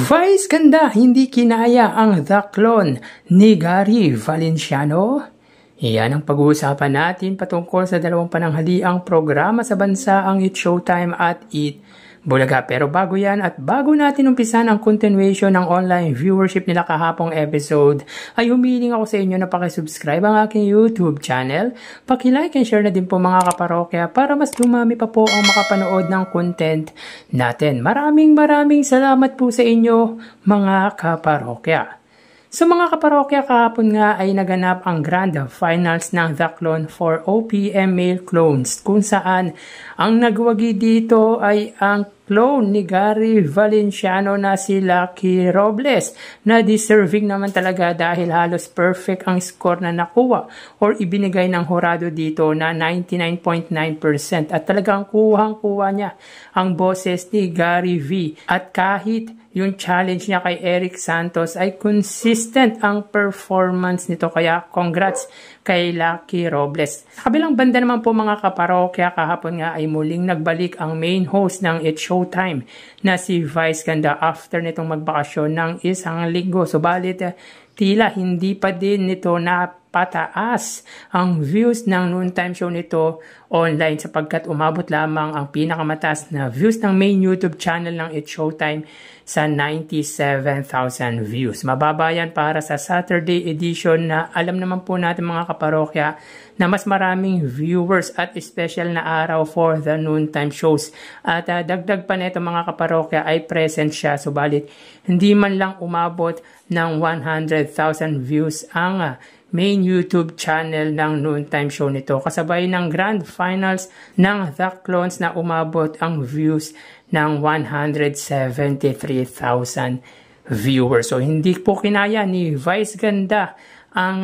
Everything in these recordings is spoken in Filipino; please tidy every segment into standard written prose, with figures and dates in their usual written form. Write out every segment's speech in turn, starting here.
Vice ganda, hindi kinaya ang The Clone ni Gary Valenciano. Iyan ang pag-uusapan natin patungkol sa dalawang pananghaliang programa sa bansa, ang Eat Showtime at Eat Bulaga. Pero bago yan at bago natin umpisan ang continuation ng online viewership nila kahapong episode, ay humiling ako sa inyo na pakisubscribe ang aking YouTube channel. Paki-like and share na din po mga kaparokya para mas dumami pa po ang makapanood ng content natin. Maraming salamat po sa inyo mga kaparokya. Sa mga kaparokya, kahapon nga ay naganap ang Grand Finals ng The Clone for OPM Male Clones, kung saan ang nagwagi dito ay ang clone ni Gary Valenciano na si Lucky Robles, na deserving naman talaga dahil halos perfect ang score na nakuha or ibinigay ng horado dito na 99.9% at talagang kuhang-kuha niya ang boses ni Gary V. At kahit yung challenge niya kay Eric Santos ay consistent ang performance nito, kaya congrats kay Lucky Robles. Kabilang banda naman po mga kaparokya, kahapon nga ay muling nagbalik ang main host ng It's Showtime na si Vice ganda after nitong magbakasyon ng isang linggo. Subalit tila hindi pa din nito napataas ang views ng noontime show nito online, sapagkat umabot lamang ang pinakamataas na views ng main YouTube channel ng It's Showtime sa 97,000 views. Mababa yan para sa Saturday edition na alam naman po natin mga kaparokya na mas maraming viewers at special na araw for the noontime shows. At dagdag pa nito mga kaparokya ay present siya, subalit hindi man lang umabot ng 100,000 views ang main YouTube channel ng noontime show nito, kasabay ng Grand Finals ng The Clones na umabot ang views ng 173,000 viewers. So hindi po kinaya ni Vice ganda ang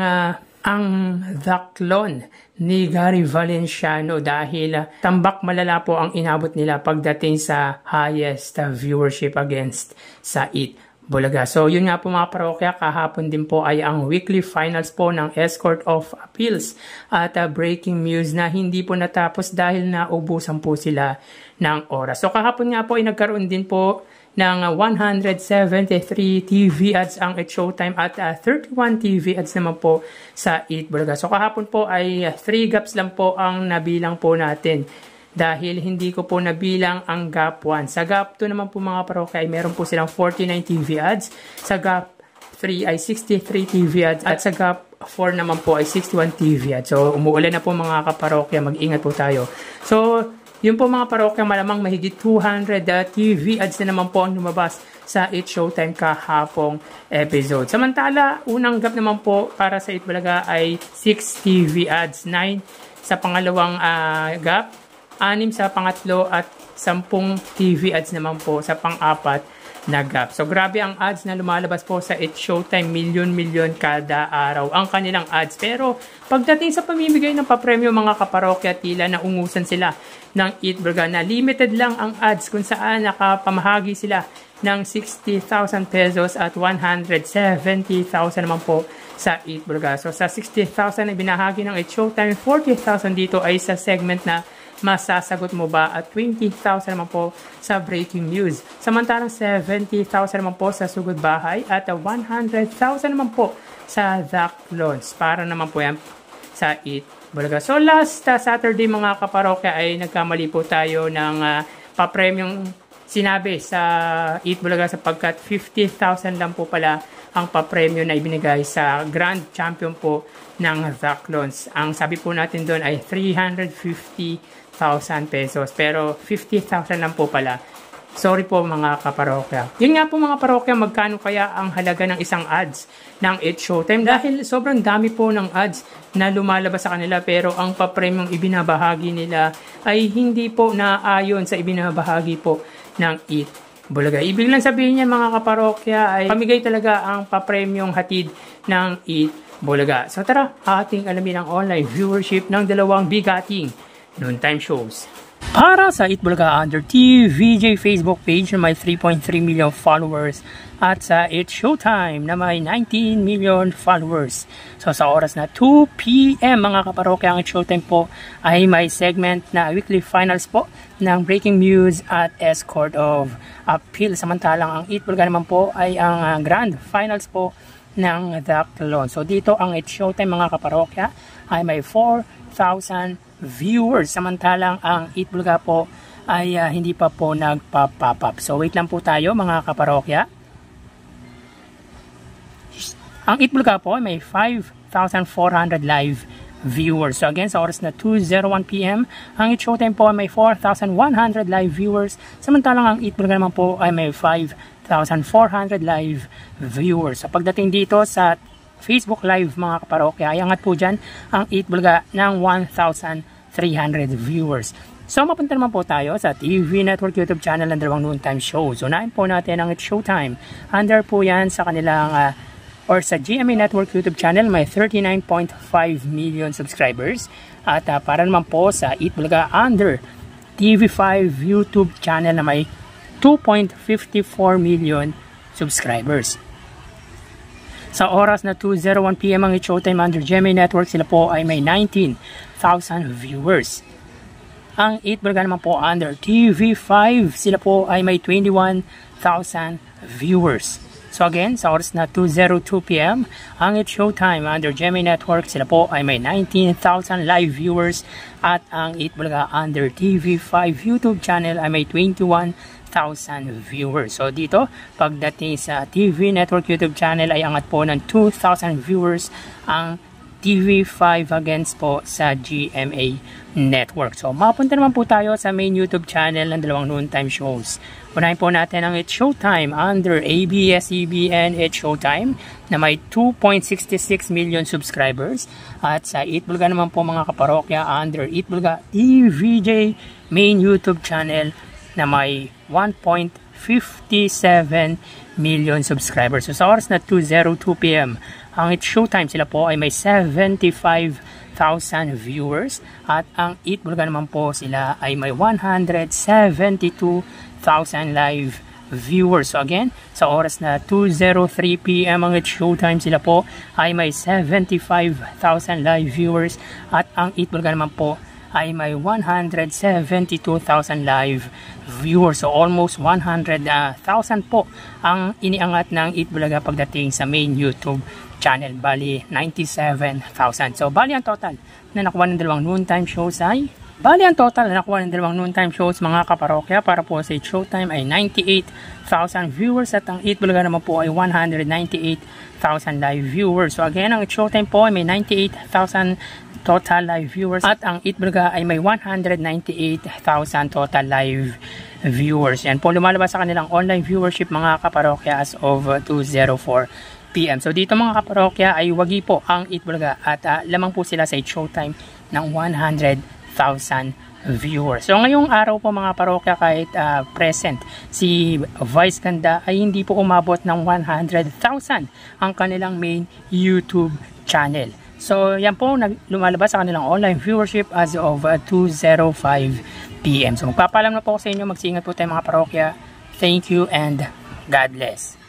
The Clone ni Gary Valenciano dahil tambak malala po ang inabot nila pagdating sa highest viewership against sa Eat Bulaga. So yun nga po mga parokya, kahapon din po ay ang weekly finals po ng Escort of Appeals at breaking news na hindi po natapos dahil naubusan po sila ng oras. So kahapon nga po ay nagkaroon din po ng 173 TV ads ang It's Showtime at 31 TV ads naman po sa Eat Bulaga. So kahapon po ay 3 gaps lang po ang nabilang po natin, dahil hindi ko po nabilang ang gap 1. Sa gap 2 naman po mga parokya ay meron po silang 49 TV ads. Sa gap 3 ay 63 TV ads. At sa gap 4 naman po ay 61 TV ads. So umuulan na po mga kaparokya, mag-ingat po tayo. So yun po mga parokya, malamang mahigit 200 TV ads na naman po ang lumabas sa It's Showtime kahapong episode. Samantala, unang gap naman po para sa Eat Bulaga ay 6 TV ads, 9 sa pangalawang gap, 6 sa pangatlo at 10 TV ads naman po sa pang-apat na gap. So grabe ang ads na lumalabas po sa It's Showtime, milyon kada araw ang kanilang ads. Pero pagdating sa pamimigay ng papremyo mga kaparokya, tila naungusan sila ng Eat Bulaga na limited lang ang ads, kung saan nakapamahagi sila ng 60,000 pesos at 170,000 naman po sa Eat Bulaga. So sa 60,000 na binahagi ng It's Showtime, 40,000 dito ay sa segment na masasagot mo ba at 20,000 naman po sa breaking news. Samantalang 70,000 naman po sa sugod bahay at 100,000 naman po sa The Clones. Para naman po yan sa Eat Bulaga. So last Saturday mga kaparokya ay nagkamali po tayo ng papremyong sinabi sa Eat Bulaga, sapagkat 50,000 lang po pala ang papremyo na ibinigay sa Grand Champion po ng The Clones. Ang sabi po natin doon ay 350,000 pesos. Pero 50,000 lang po pala. Sorry po mga kaparokya. Yun nga po mga parokya, magkano kaya ang halaga ng isang ads ng It's Showtime? Dahil sobrang dami po ng ads na lumalabas sa kanila, pero ang papremyong ibinabahagi nila ay hindi po naayon sa ibinabahagi po ng Eat Bulaga. Ibig lang sabihin niya mga kaparokya ay pamigay talaga ang papremyong hatid ng Eat Bulaga. So tara, ating alamin ang online viewership ng dalawang bigating noontime shows. Para sa Itbulaga Under TVJ Facebook page na may 3.3 million followers at sa It's Showtime na may 19 million followers. So sa oras na 2 PM mga kaparokya, ang It's Showtime po ay may segment na weekly finals po ng breaking news at escort of appeal. Samantalang ang Itbulaga naman po ay ang grand finals po ng Daclon. So dito ang It's Showtime mga kaparokya ay may 4,000 viewers, samantalang ang Itbulaga po ay hindi pa po nagpa-pop up. So wait lang po tayo mga kaparokya. Ang Itbulaga po ay may 5,400 live viewers. So again, sa oras na 2:01 PM, ang It's Showtime po ay may 4,100 live viewers, samantalang ang Itbulaga naman po ay may 5,400 live viewers. So pagdating dito sa Facebook Live mga kaparokya, ay angat po dyan ang Itbulaga ng 1,300 viewers. So mapunta naman po tayo sa TV Network YouTube channel ng dalawang noontime shows. Unahin po natin ang It's Showtime. Under po yan sa kanilang or sa GMA Network YouTube channel, may 39.5 million subscribers. At para naman po sa Itbulaga Under TV5 YouTube channel na may 2.54 million subscribers. Sa oras na 2:01 PM ang It's Showtime under GMA Network, sila po ay may 19,000 viewers. Ang Itbulaga naman po under TV5, sila po ay may 21,000 viewers. So again, sa oras na 2:02 PM, ang It's Showtime under GMA Network, sila po ay may 19,000 live viewers. At ang Itbulaga under TV5 YouTube channel ay may 21,000 viewers. So dito, pagdating sa TV Network YouTube channel ay angat po ng 2,000 viewers ang TV5 against po sa GMA Network. So mapunta naman po tayo sa main YouTube channel ng dalawang noontime shows. Unahin po natin ang It's Showtime under ABS-CBN It's Showtime na may 2.66 million subscribers. At sa Itbulaga naman po mga kaparokya under Itbulaga TVJ main YouTube channel na may 1.57 million subscribers. So sa oras na 2:02 PM, ang It's Showtime, sila po ay may 75,000 viewers. At ang Itbulaga naman po, sila ay may 172,000 live viewers. So again, sa oras na 2:03 PM ang It's Showtime, sila po ay may 75,000 live viewers. At ang Itbulaga naman po ay may 172,000 live viewers. So almost 100,000 po ang iniangat ng Itbulaga pagdating sa main YouTube channel. Bali 97,000. So bali ang total na nakuha ng dalawang noontime shows mga kaparokya para po sa It's Showtime ay 98,000 viewers at ang Itbulaga naman po ay 198,000 live viewers. So again, ang It's Showtime po ay may 98,000 total live viewers at ang Itbulaga ay may 198,000 total live viewers. Yan po lumalabas sa kanilang online viewership mga kaparokya as of 2:04 PM. So dito mga kaparokya ay wagi po ang Itbulaga at lamang po sila sa It's Showtime ng 100,000 viewers. So ngayong araw po mga parokya, kahit present si Vice Ganda ay hindi po umabot ng 100,000 ang kanilang main YouTube channel. So yan po lumalabas sa kanilang online viewership as of 2:05 PM. So magpapaalam na po ako sa inyo, magsiingat po tayo mga parokya. Thank you and God bless.